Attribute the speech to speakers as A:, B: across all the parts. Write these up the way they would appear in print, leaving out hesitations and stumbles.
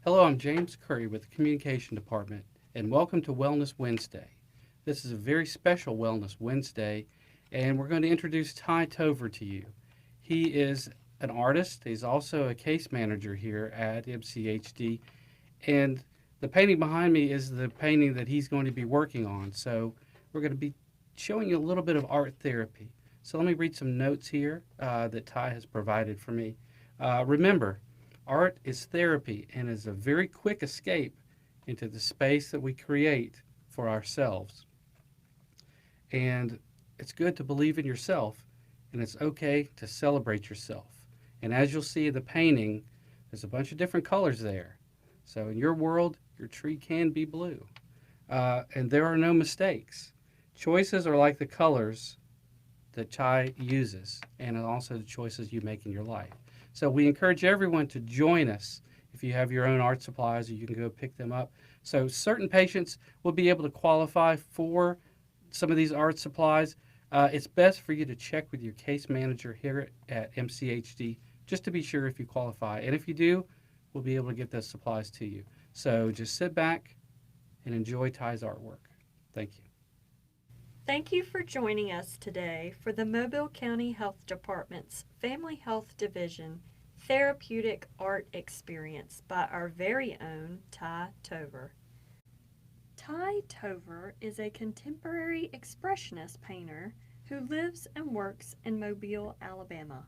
A: Hello, I'm James Currie with the Communication Department, and welcome to Wellness Wednesday. This is a very special Wellness Wednesday, and we're going to introduce Ty Tover to you. He is an artist, he's also a case manager here at MCHD, and the painting behind me is the painting that he's going to be working on. So, we're going to be showing you a little bit of art therapy. So, let me read some notes here that Ty has provided for me. Remember, art is therapy and is a very quick escape into the space that we create for ourselves. And it's good to believe in yourself, and it's okay to celebrate yourself. And as you'll see in the painting, there's a bunch of different colors there. So in your world, your tree can be blue. And there are no mistakes. Choices are like the colors that Chai uses, and also the choices you make in your life. So we encourage everyone to join us. If you have your own art supplies, you can go pick them up. So certain patients will be able to qualify for some of these art supplies. It's best for you to check with your case manager here at MCHD just to be sure if you qualify. And if you do, we'll be able to get those supplies to you. So just sit back and enjoy Ty's artwork. Thank you.
B: Thank you for joining us today for the Mobile County Health Department's Family Health Division Therapeutic Art Experience by our very own Ty Tover. Ty Tover is a contemporary expressionist painter who lives and works in Mobile, Alabama.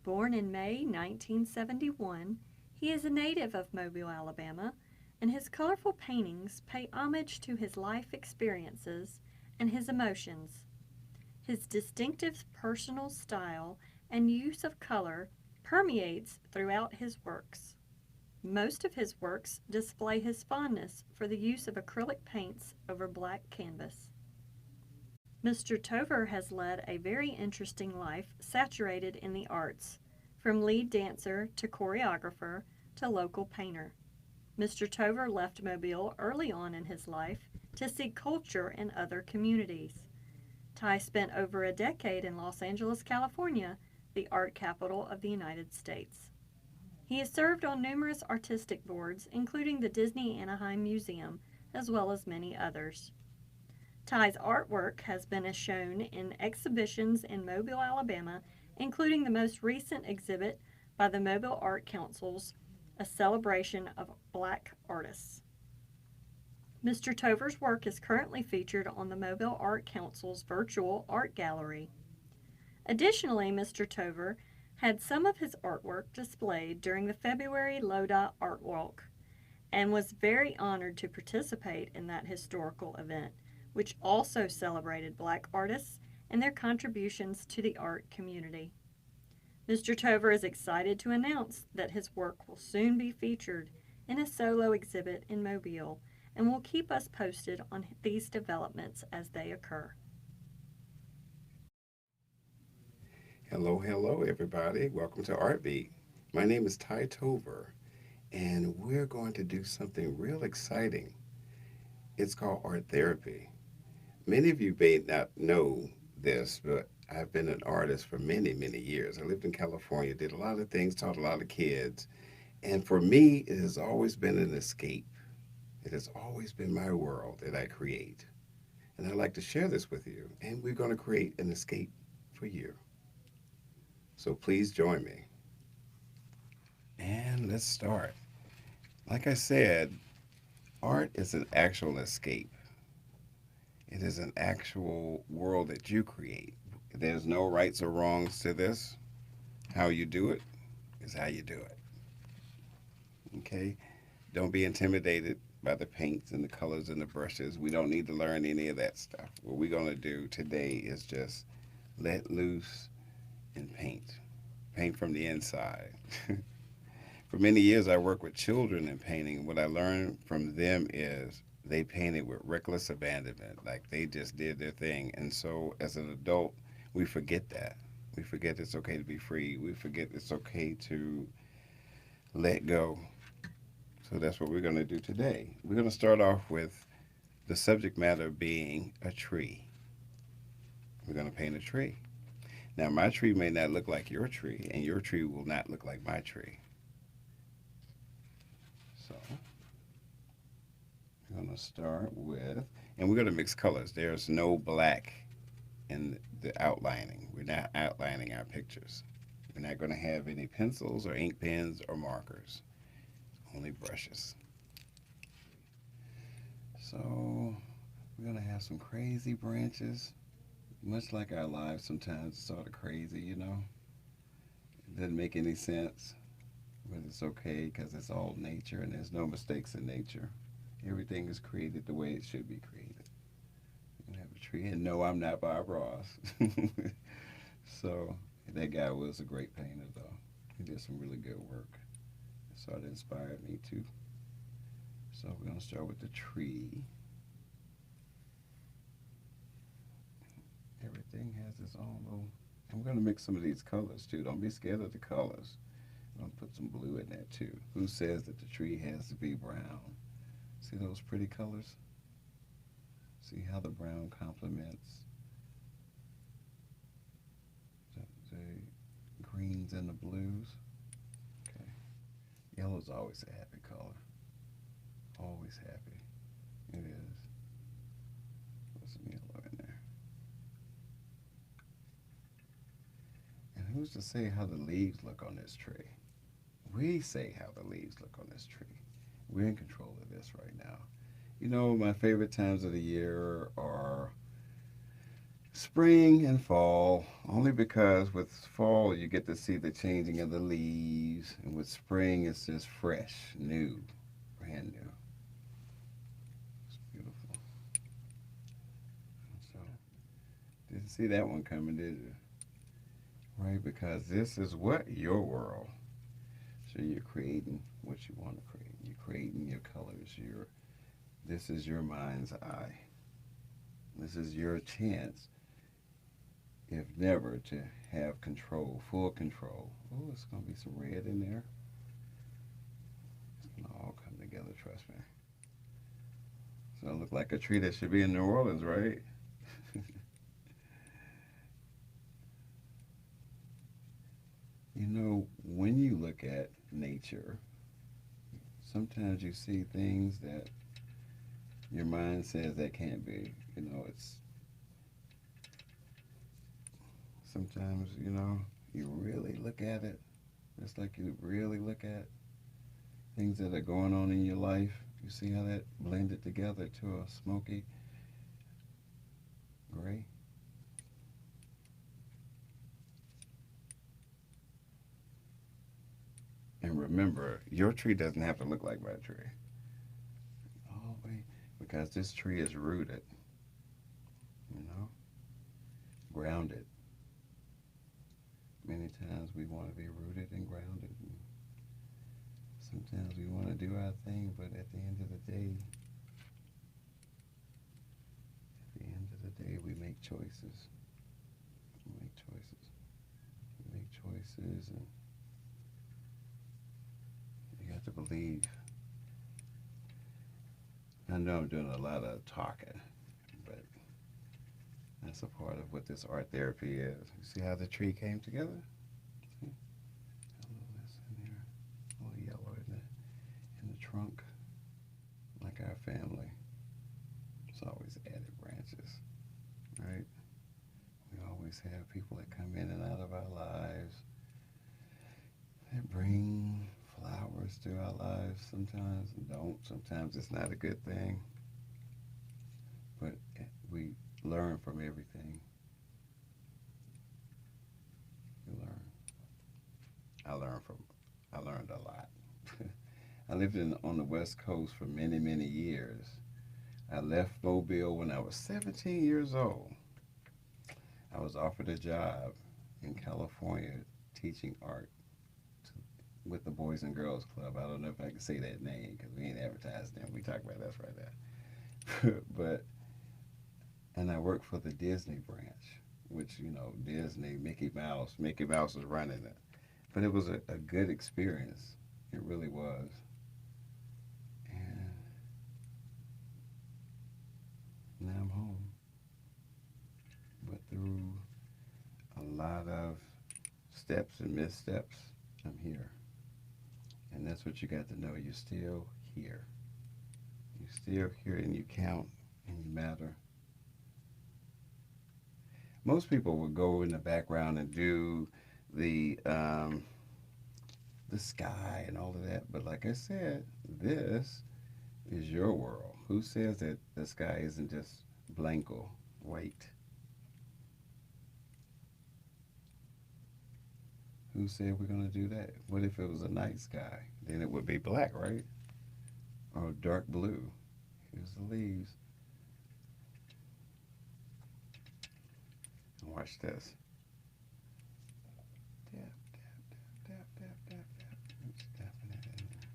B: Born in May 1971, he is a native of Mobile, Alabama, and his colorful paintings pay homage to his life experiences and his emotions. His distinctive personal style and use of color permeates throughout his works. Most of his works display his fondness for the use of acrylic paints over black canvas. Mr. Tover has led a very interesting life saturated in the arts, from lead dancer to choreographer to local painter. Mr. Tover left Mobile early on in his life to seek culture in other communities. Ty spent over a decade in Los Angeles, California, the art capital of the United States. He has served on numerous artistic boards, including the Disney Anaheim Museum, as well as many others. Ty's artwork has been shown in exhibitions in Mobile, Alabama, including the most recent exhibit by the Mobile Art Council's A Celebration of Black Artists. Mr. Tover's work is currently featured on the Mobile Art Council's virtual art gallery. Additionally, Mr. Tover had some of his artwork displayed during the February LODA Art Walk and was very honored to participate in that historical event, which also celebrated Black artists and their contributions to the art community. Mr. Tover is excited to announce that his work will soon be featured in a solo exhibit in Mobile and will keep us posted on these developments as they occur.
C: Hello, everybody. Welcome to Artbeat. My name is Ty Tover, and we're going to do something real exciting. It's called art therapy. Many of you may not know this, but I've been an artist for many, many years. I lived in California, did a lot of things, taught a lot of kids, and for me, it has always been an escape. It has always been my world that I create. And I'd like to share this with you, and we're going to create an escape for you. So please join me. And let's start. Like I said, art is an actual escape. It is an actual world that you create. There's no rights or wrongs to this. How you do it is how you do it. Okay? Don't be intimidated by the paints and the colors and the brushes. We don't need to learn any of that stuff. What we're going to do today is just let loose and paint. Paint from the inside. For many years, I worked with children in painting. What I learned from them is they painted with reckless abandonment, like they just did their thing. And so, as an adult, we forget that. We forget it's okay to be free. We forget it's okay to let go. So that's what we're going to do today. We're going to start off with the subject matter being a tree. We're going to paint a tree. Now, my tree may not look like your tree, and your tree will not look like my tree. So we're going to start with, and we're going to mix colors. There's no black in the outlining. We're not outlining our pictures. We're not going to have any pencils or ink pens or markers, only brushes. So we're going to have some crazy branches, much like our lives sometimes. It's sort of crazy, you know. It doesn't make any sense, but it's okay because it's all nature and there's no mistakes in nature. Everything is created the way it should be created. You can have a tree, and no, I'm not Bob Ross. So that guy was a great painter, though. He did some really good work. So it inspired me too. So we're going to start with the tree. Everything has its own little. I'm going to mix some of these colors too. Don't be scared of the colors. I'm going to put some blue in there too. Who says that the tree has to be brown? See those pretty colors? See how the brown complements the greens and the blues? Okay. Yellow's always a happy color. Always happy. It is. Put some yellow in there. And who's to say how the leaves look on this tree? We say how the leaves look on this tree. We're in control of this right now. You know, my favorite times of the year are spring and fall, only because with fall you get to see the changing of the leaves, and with spring it's just fresh, new, brand new. It's beautiful. So, didn't see that one coming, did you? Right, because this is what your world. So you're creating what you want to create. You're creating your colors. This is your mind's eye. This is your chance, if never, to have control, full control. Oh, it's going to be some red in there. It's going to all come together, trust me. So it look like a tree that should be in New Orleans, right? You know, when you look at nature, sometimes you see things that your mind says that can't be. You know, it's sometimes, you know, you really look at it, just like you really look at things that are going on in your life. You see how that blended together to a smoky gray? And remember, your tree doesn't have to look like my tree. Oh, wait, because this tree is rooted, you know, grounded. Many times we want to be rooted and grounded. And sometimes we want to do our thing, but at the end of the day, we make choices. We make choices. We make choices, and you have to believe. I know I'm doing a lot of talking, but that's a part of what this art therapy is. You see how the tree came together? See? A little this in here, a little yellow in the trunk, like our family. It's always added branches, right? We always have people that come in and out of our lives that bring flowers to our lives sometimes and don't. Sometimes it's not a good thing. But we learn from everything. We learn. I learned a lot. I lived on the West Coast for many, many years. I left Mobile when I was 17 years old. I was offered a job in California teaching art with the Boys and Girls Club. I don't know if I can say that name because we ain't advertised them. We talk about us right now. And I worked for the Disney branch, which, you know, Disney, Mickey Mouse was running it. But it was a good experience. It really was. And now I'm home. But through a lot of steps and missteps, I'm here. And that's what you got to know. You're still here. You're still here and you count and you matter. Most people would go in the background and do the um, the sky and all of that. But like I said, this is your world. Who says that the sky isn't just blanco, white? Who said we're going to do that? What if it was a night sky? Then it would be black, right? Or dark blue. Here's the leaves. And watch this. Tap, tap, tap, tap, tap, tap, tap. Oops, tapping it in there.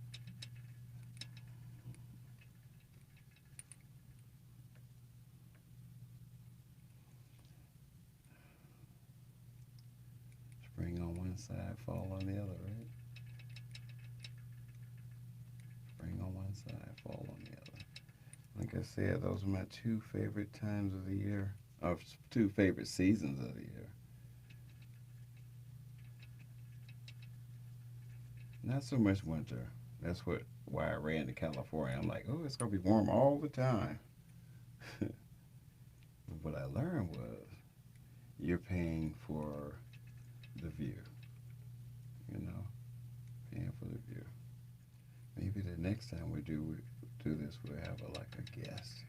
C: Spring on one side, fall on the other, right? Spring on one side, fall on the other. Like I said, those are my two favorite times of the year, or two favorite seasons of the year. Not so much winter. That's why I ran to California. I'm like, oh, it's gonna be warm all the time. What I learned was you're paying for the view. You know, paying for the view. Maybe the next time we do this, we'll have like a guest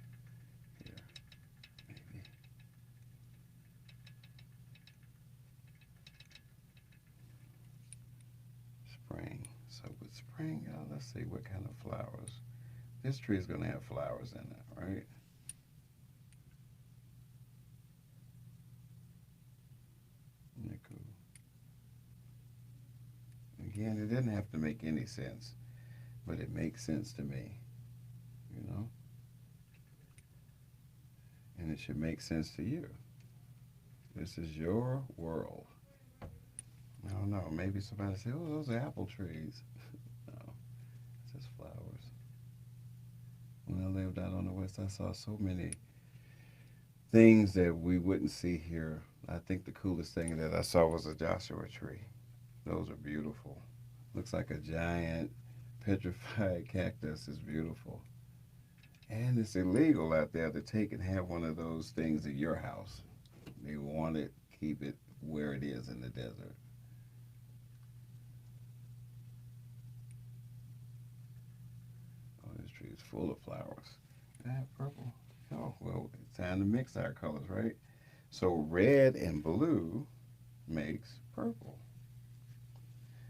C: here. Maybe. Spring. So with spring, let's see what kind of flowers. This tree is gonna have flowers in it, right? Isn't that cool? Again, it didn't have to make any sense, but it makes sense to me, you know? And it should make sense to you. This is your world. I don't know, maybe somebody say, oh, those are apple trees. No, it's just flowers. When I lived out on the west, I saw so many things that we wouldn't see here. I think the coolest thing that I saw was a Joshua tree. Those are beautiful. Looks like a giant petrified cactus. Is beautiful. And it's illegal out there to take and have one of those things at your house. They want to keep it where it is in the desert. Oh, this tree is full of flowers. That purple. Oh, well, it's time to mix our colors, right? So red and blue makes purple.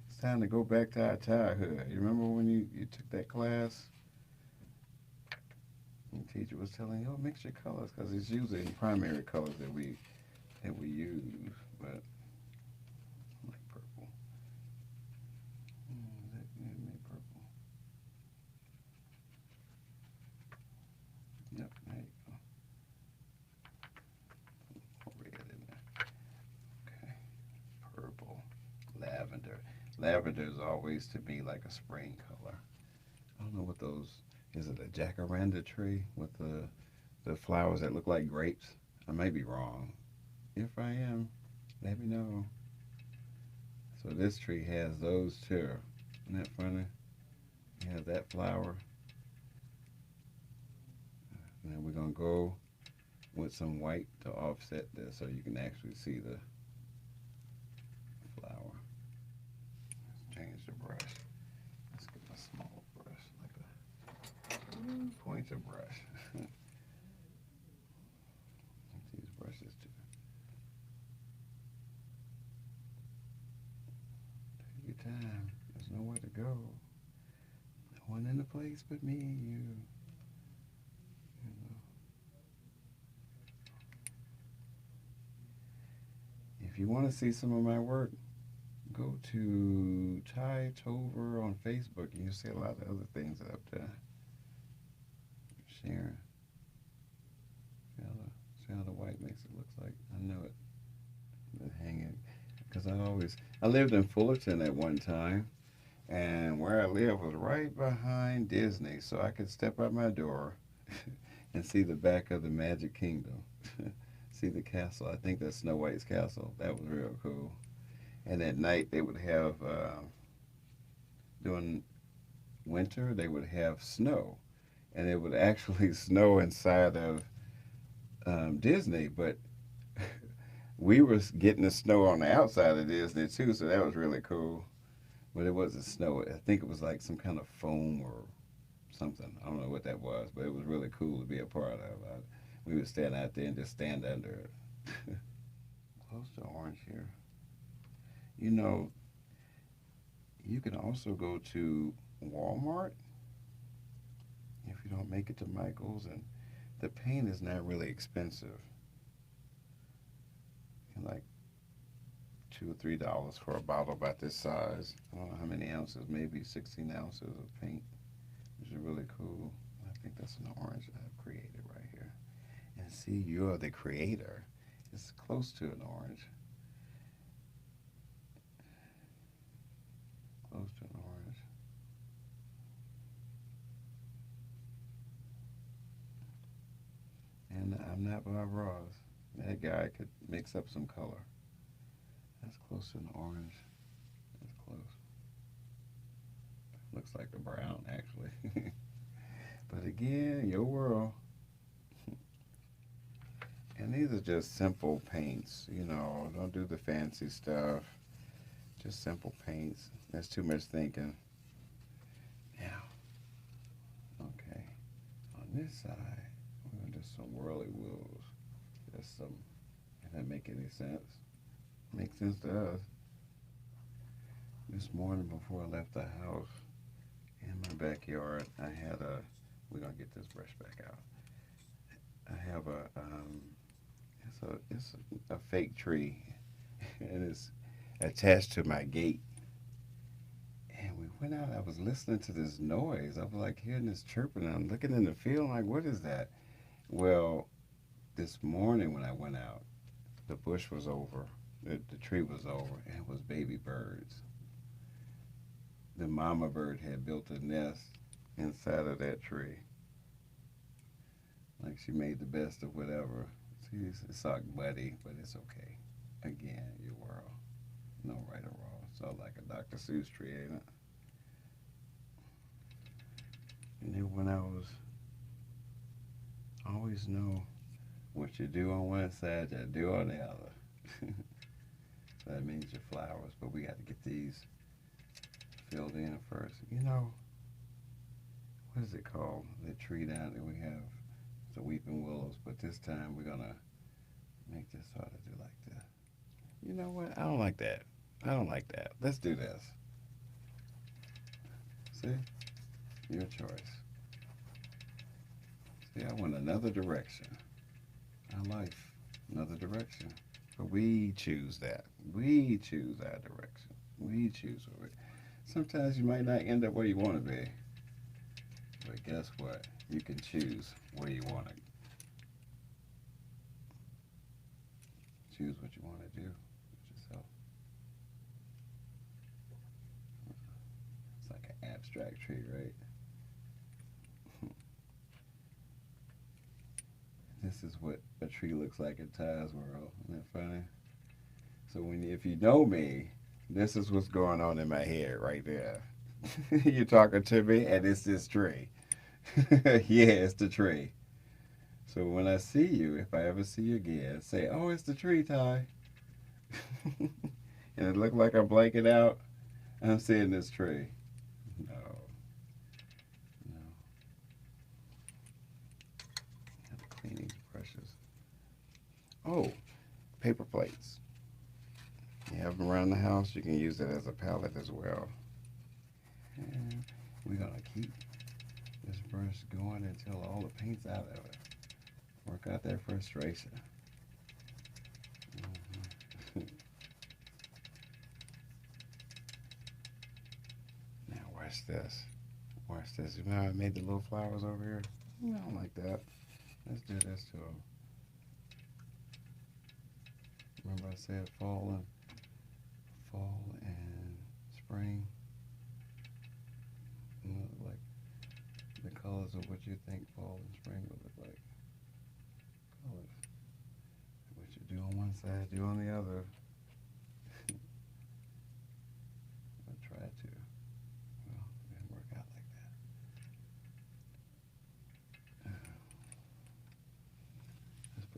C: It's time to go back to our childhood. You remember when you took that class? And the teacher was telling you, oh, mix your colors, because it's usually primary colors that we use. But I like purple. That made purple. Yep, there you go. More red in there. Okay, purple, lavender. Lavender is always to me like a spring color. I don't know what those. Is it a jacaranda tree with the flowers that look like grapes? I may be wrong. If I am, let me know. So this tree has those too. Isn't that funny? It has that flower. And then we're gonna go with some white to offset this so you can actually see the flower. Let's change the brush. Let's get a small brush, like a pointer brush. These brushes too. Take your time. There's nowhere to go. No one in the place but me and you. You know. If you want to see some of my work, go to Ty Tover on Facebook and you'll see a lot of other things up there. Sharing. See how the white makes it look like? I know it. Been hanging. Because I lived in Fullerton at one time. And where I lived was right behind Disney. So I could step out my door and see the back of the Magic Kingdom. See the castle. I think that's Snow White's castle. That was real cool. And at night they would have during winter, they would have snow, and it would actually snow inside of Disney, but we were getting the snow on the outside of Disney too, so that was really cool. But it wasn't snow. I think it was like some kind of foam or something. I don't know what that was, but it was really cool to be a part of. We would stand out there and just stand under it. Close to Orange here. You know, you can also go to Walmart if you don't make it to Michael's, and the paint is not really expensive. Like $2 or $3 for a bottle about this size. I don't know how many ounces, maybe 16 ounces of paint, which is really cool. I think that's an orange I've created right here. And see, you're the creator. It's close to an orange. Close to an orange. And I'm not Bob Ross. That guy could mix up some color. That's close to an orange. That's close. Looks like a brown, actually. But again, your world. And these are just simple paints. You know, don't do the fancy stuff. Just simple paints. There's too much thinking. Now, okay. On this side, we're going to do some whirly wheels. Just some, if that make any sense. Makes sense to us. This morning before I left the house, in my backyard, I had we're going to get this brush back out. I have it's a fake tree, and it's attached to my gate. And we went out, I was listening to this noise. I was like hearing this chirping, and I'm looking in the field, like, what is that? Well, this morning when I went out, the bush was over, the tree was over, and it was baby birds. The mama bird had built a nest inside of that tree. Like she made the best of whatever. See, it's all muddy, but it's okay. Again, your world. No right or wrong. It's all like a Dr. Seuss tree, ain't it? And then when I always know what you do on one side, you do on the other. So that means your flowers, but we got to get these filled in first. You know, what is it called? The tree down there we have the weeping willows, but this time we're gonna make this sort of do like this. You know what? I don't like that. I don't like that. Let's do this. See? Your choice. See, I went another direction. Our life, another direction. But we choose that. We choose our direction. We choose where we. Sometimes you might not end up where you want to be. But guess what? You can choose where you want to. Choose what you want to do with yourself. It's like an abstract tree, right? This is what a tree looks like in Ty's world. Isn't that funny? So if you know me, this is what's going on in my head right there. You're talking to me, and it's this tree. Yeah, it's the tree. So when I see you, if I ever see you again, say, "Oh, it's the tree, Ty." And it look like I'm blanking out. I'm seeing this tree. No. No. I have to clean these brushes. Oh, paper plates. You have them around the house. You can use it as a palette as well. And we're going to keep this brush going until all the paint's out of it. Work out that frustration. Now watch this. Watch this. You know how I made the little flowers over here? I don't like that. Let's do this to them. Remember I said fall and spring? Like the colors of what you think fall and spring would look like. Colors. What you do on one side, do on the other. I'll try to.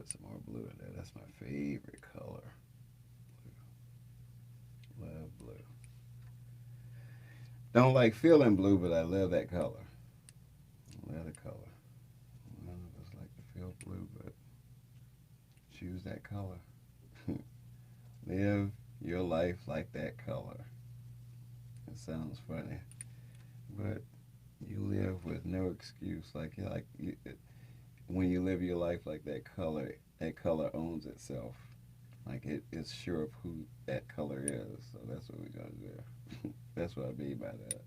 C: put some more blue in there. That's my favorite color. Blue. Love blue. Don't like feeling blue, but I love that color. I love the color. None of us like to feel blue, but choose that color. Live your life like that color. It sounds funny, but you live with no excuse. When you live your life like that color owns itself. Like it's sure of who that color is. So that's what we're gonna do. That's what I mean by that.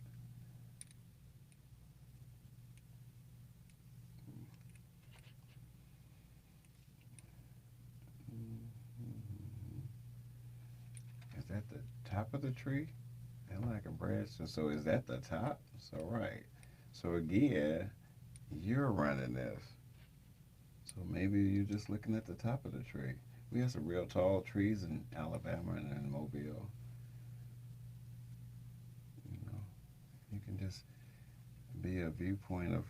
C: Is that the top of the tree? And like a branch. So is that the top? So right. So again, you're running this. So maybe you're just looking at the top of the tree. We have some real tall trees in Alabama and in Mobile. You know, you can just be a viewpoint of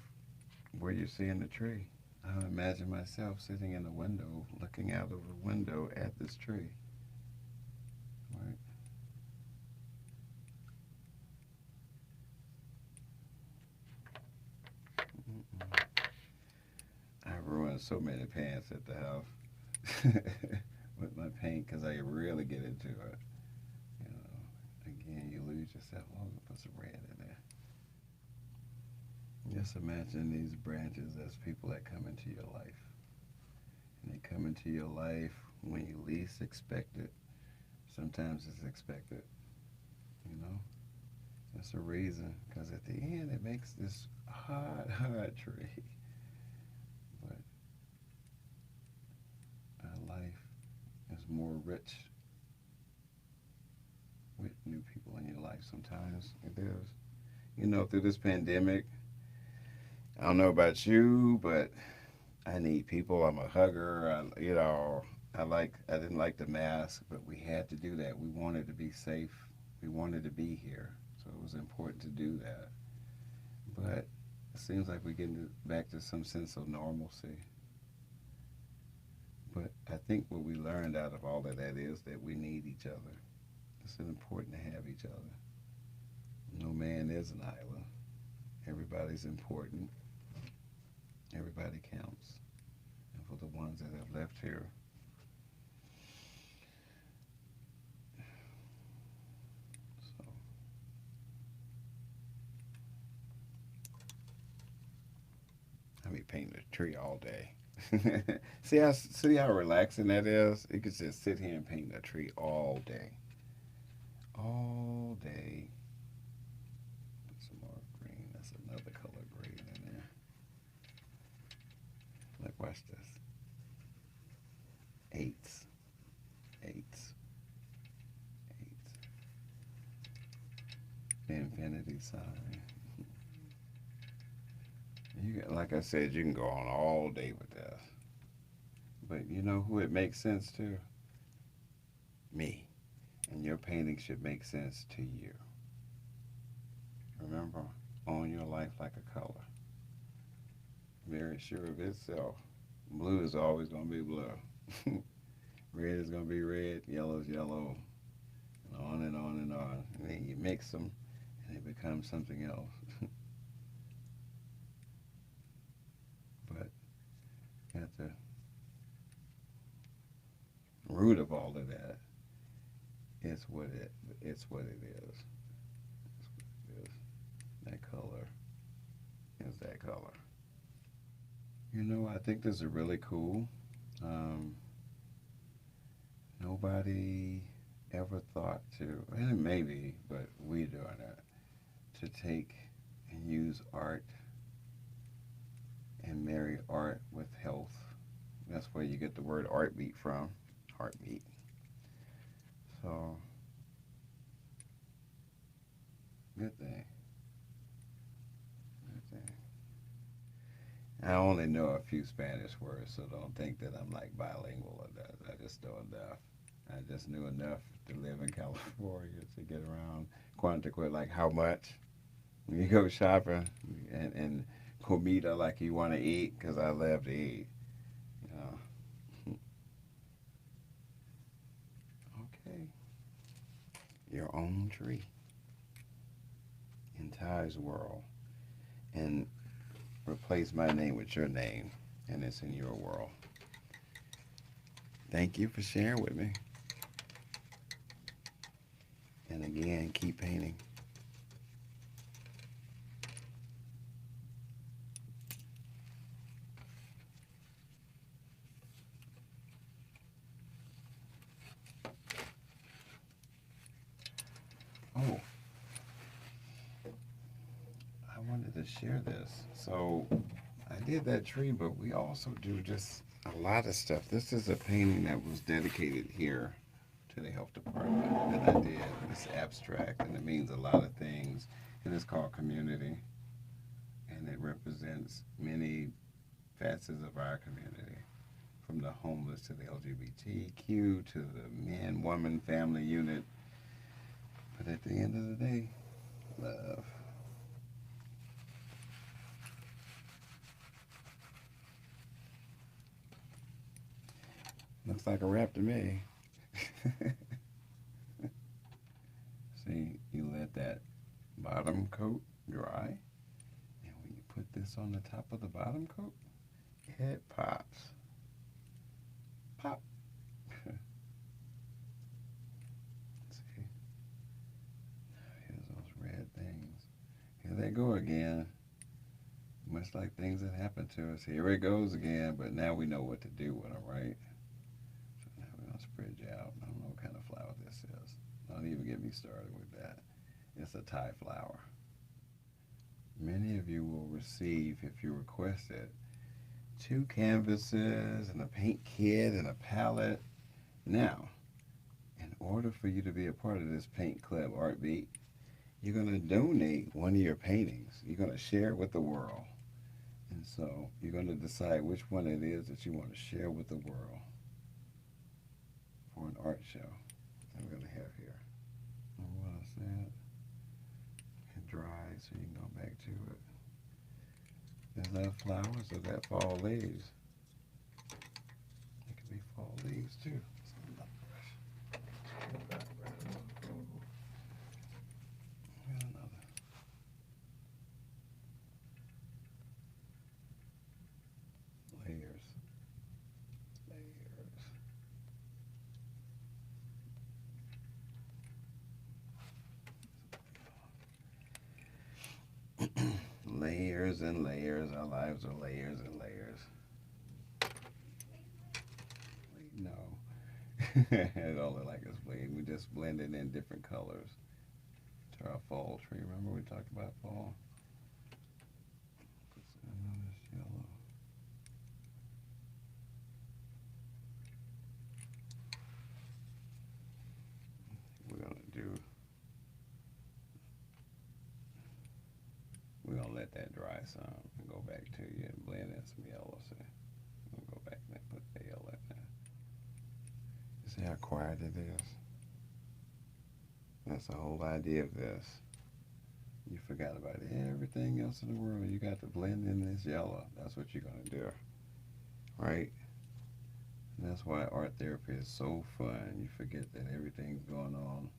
C: where you're seeing the tree. I imagine myself sitting in a window, looking out of a window at this tree. Right? I ruined so many pants at the house with my paint because I really get into it. You know, again, you lose yourself. Oh, I'm gonna put some red in there. Just imagine these branches as people that come into your life. And they come into your life when you least expect it. Sometimes it's expected, you know? That's a reason, because at the end it makes this hard tree. But our life is more rich with new people in your life sometimes. It is. You know, through this pandemic, I don't know about you, but I need people. I'm a hugger. I didn't like the mask, but we had to do that. We wanted to be safe. We wanted to be here. So it was important to do that. But it seems like we're getting back to some sense of normalcy. But I think what we learned out of all of that is that we need each other. It's important to have each other. No man is an island. Everybody's important. Everybody counts. And for the ones that have left here, so I be painting a tree all day. See how relaxing that is? You could just sit here and paint a tree all day. All day. Put some more green. That's another color green in there. Look, watch this. Eights. Eights. Eights. The infinity sign. Like I said, you can go on all day with this. But you know who it makes sense to? Me. And your painting should make sense to you. Remember, own your life like a color. Very sure of itself. Blue is always going to be blue. Red is going to be red, yellow is yellow, and on and on and on. And then you mix them, and it becomes something else. But at the root of all of that, it's what it is. It's what it is. That color is that color. You know, I think this is really cool. Nobody ever thought to, and maybe, but we doing it, to take and use art and marry art with health. That's where you get the word Artbeat from. Heartbeat. So, good thing. Good thing. I only know a few Spanish words, so don't think that I'm like bilingual or that. I just know enough. I just knew enough to live in California to get around Quantico, like how much. When you go shopping and comida like you want to eat, because I love to eat. You know. your own tree in Ty's world and replace my name with your name, and it's in your world. Thank you for sharing with me. And again, keep painting. Oh, I wanted to share this. So I did that tree, but we also do just a lot of stuff. This is a painting that was dedicated here to the health department that I did. It's abstract and it means a lot of things. And it's called Community. And it represents many facets of our community, from the homeless to the LGBTQ to the man, woman, family unit. But at the end of the day, love. Looks like a wrap to me. See, you let that bottom coat dry, and when you put this on the top of the bottom coat, it pops. Pop. See, here's those red things. Here they go again. Much like things that happen to us. Here it goes again, but now we know what to do with them, right? So now we're going to spread you out. I don't know what kind of flower this is. Don't even get me started with that. It's a Thai flower. Many of you will receive, if you request it, 2 canvases and a paint kit and a palette. Now, in order for you to be a part of this paint club, Artbeat, you're going to donate one of your paintings. You're going to share it with the world. And so you're going to decide which one it is that you want to share with the world for an art show that we're going to have here. Remember what I said? It dries so you can go back to it. Is that flowers or that fall leaves? It could be fall leaves too. Layers. Layers and layers. Our lives are layers and layers. No. It don't look like it's bleeding. We just blended in different colors to our fall tree. Remember we talked about fall? Put some of this yellow. We're gonna let that dry some and go back to you and blend in some yellow. So we'll go back and put the yellow in there. You see how quiet it is? That's the whole idea of this. You forgot about everything else in the world. You got to blend in this yellow. That's what you're gonna do, right? And that's why art therapy is so fun. You forget that everything's going on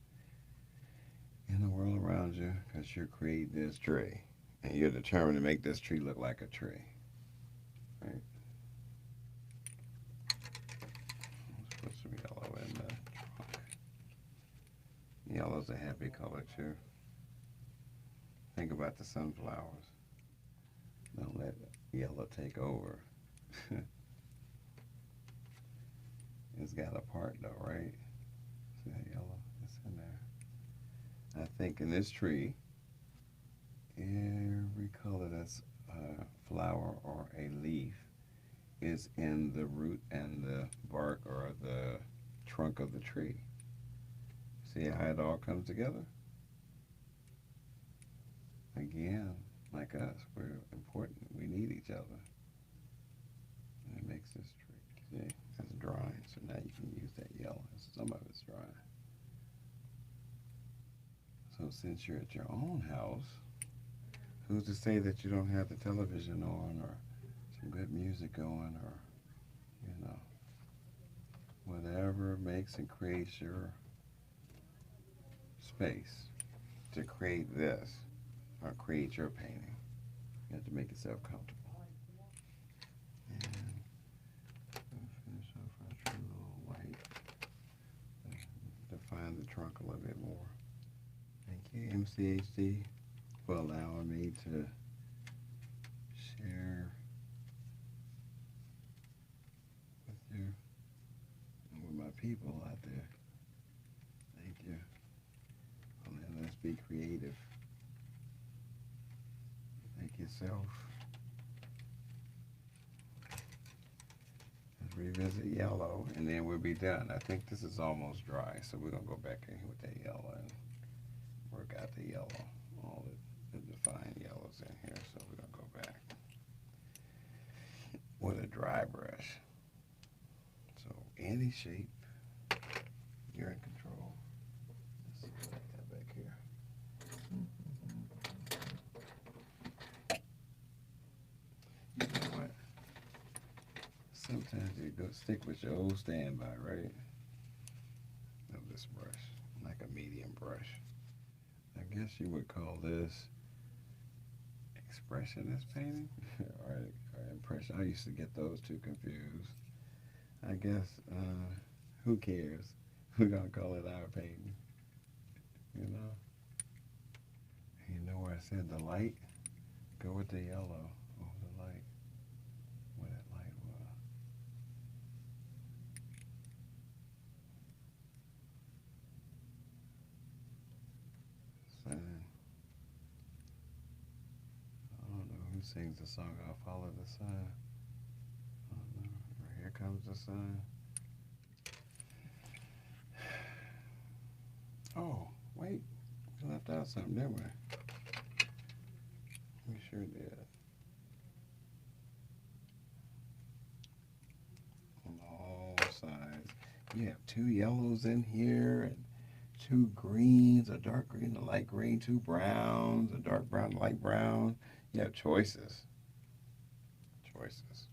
C: in the world around you because you're creating this tree. And you're determined to make this tree look like a tree, right? Let's put some yellow in the trunk. Yellow's a happy color too. Think about the sunflowers. Don't let yellow take over. It's got a part though, right? See that yellow? It's in there. I think in this tree, every color that's a flower or a leaf is in the root and the bark or the trunk of the tree. See how it all comes together? Again, like us, we're important. We need each other. And it makes this tree. See, it's drying, so now you can use that yellow. Some of it's dry. So since you're at your own house, who's to say that you don't have the television on or some good music going or, you know, whatever makes and creates your space to create this or create your painting. You have to make yourself comfortable. And we'll finish off our true little white. Define the trunk a little bit more. Thank you, MCHD, for allowing me to share with you and with my people out there. Thank you for letting us be creative. Thank yourself. Let's revisit yellow, and then we'll be done. I think this is almost dry, so we're going to go back in here with that yellow and work out the yellow, all the defined yellows in here. So we're going to go back with a dry brush. So any shape, you're in control. Let's put that back here. You know what? Sometimes you go stick with your old standby, right? Of this brush, like a medium brush. I guess you would call this expressionist painting or impression. I used to get those two confused. I guess, who cares? We're going to call it our painting. You know? You know where I said the light? Go with the yellow over the light. Where that light was. Sun. I don't know who sings the song, I'll Follow the Sun. I don't know. Or Here Comes the Sun. Oh, wait. We left out something, didn't we? We sure did. On all sides. You have two yellows in here and two greens, a dark green, a light green, two browns, a dark brown, light brown. You have choices. Choices.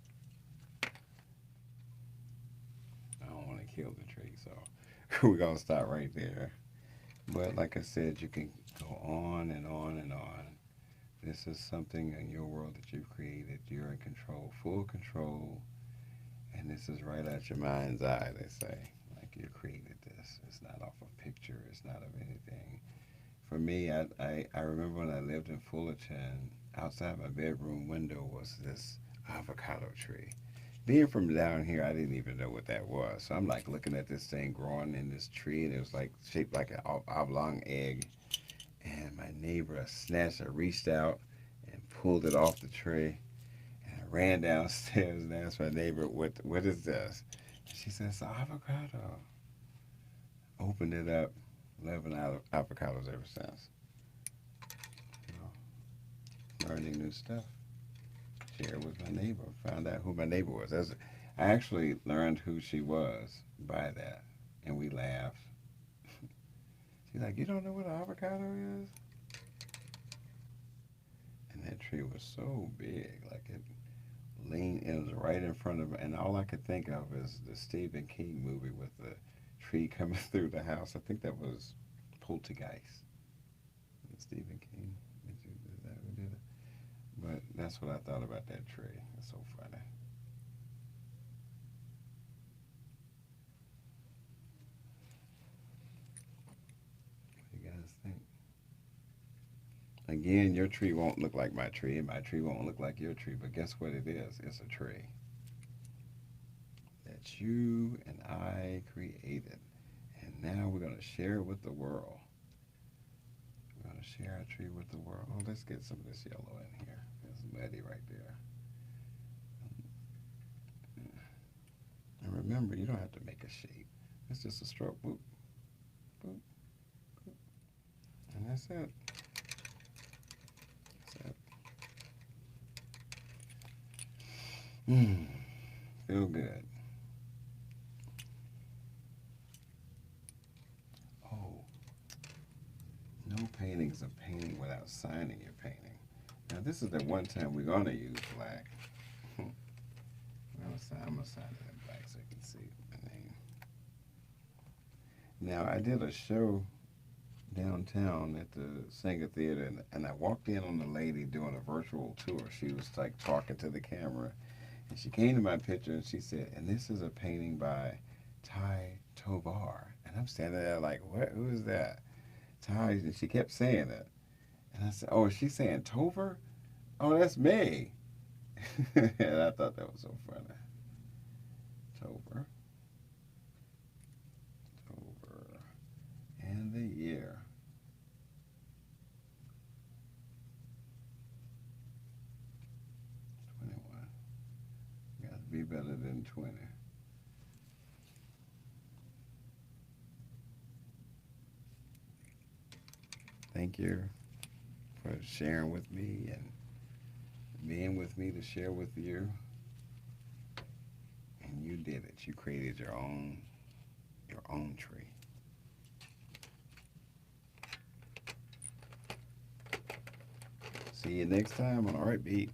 C: I don't want to kill the tree, so we're going to stop right there. But like I said, you can go on and on and on. This is something in your world that you've created. You're in control, full control. And this is right out your mind's eye, they say. Like you created this. It's not off a picture. It's not of anything. For me, I remember when I lived in Fullerton, outside my bedroom window was this avocado tree. Being from down here, I didn't even know what that was. So I'm like looking at this thing growing in this tree, and it was like shaped like an oblong egg. And my neighbor snatched it, reached out and pulled it off the tree. And I ran downstairs and asked my neighbor, what is this? And she said, it's an avocado. Opened it up, 11 avocados ever since. You know, learning new stuff. Shared with my neighbor, found out who my neighbor was. I actually learned who she was by that, and we laughed. She's like, you don't know what an avocado is? And that tree was so big, like it was right in front of me, and all I could think of is the Stephen King movie with the tree coming through the house. I think that was Poltergeist. Stephen King. Is that who did it? But that's what I thought about that tree. It's so funny. What do you guys think? Again, your tree won't look like my tree, and my tree won't look like your tree, but guess what it is? It's a tree that you and I created. And now we're going to share it with the world. We're going to share our tree with the world. Oh, let's get some of this yellow in here. It's muddy right there. And remember, you don't have to make a shape. It's just a stroke. Boop, boop, boop. And that's it. That's it. Feel good. Oh, no painting's a painting without signing your painting. Now this is the one time we're going to use black. I'm going to sign it in black so you can see my name. Now I did a show downtown at the Singer Theater, and I walked in on the lady doing a virtual tour. She was like talking to the camera, and she came to my picture and she said, "And this is a painting by Ty Tover." And I'm standing there like, "What? Who is that?" Ty, and she kept saying it, and I said, "Oh, is she saying Tover? Oh, that's me." And I thought that was so funny. Tover, Tover, and the year. 21. Got to be better than 20. Thank you for sharing with me and being with me to share with you. And you did it. You created your own tree. See you next time on Artbeat.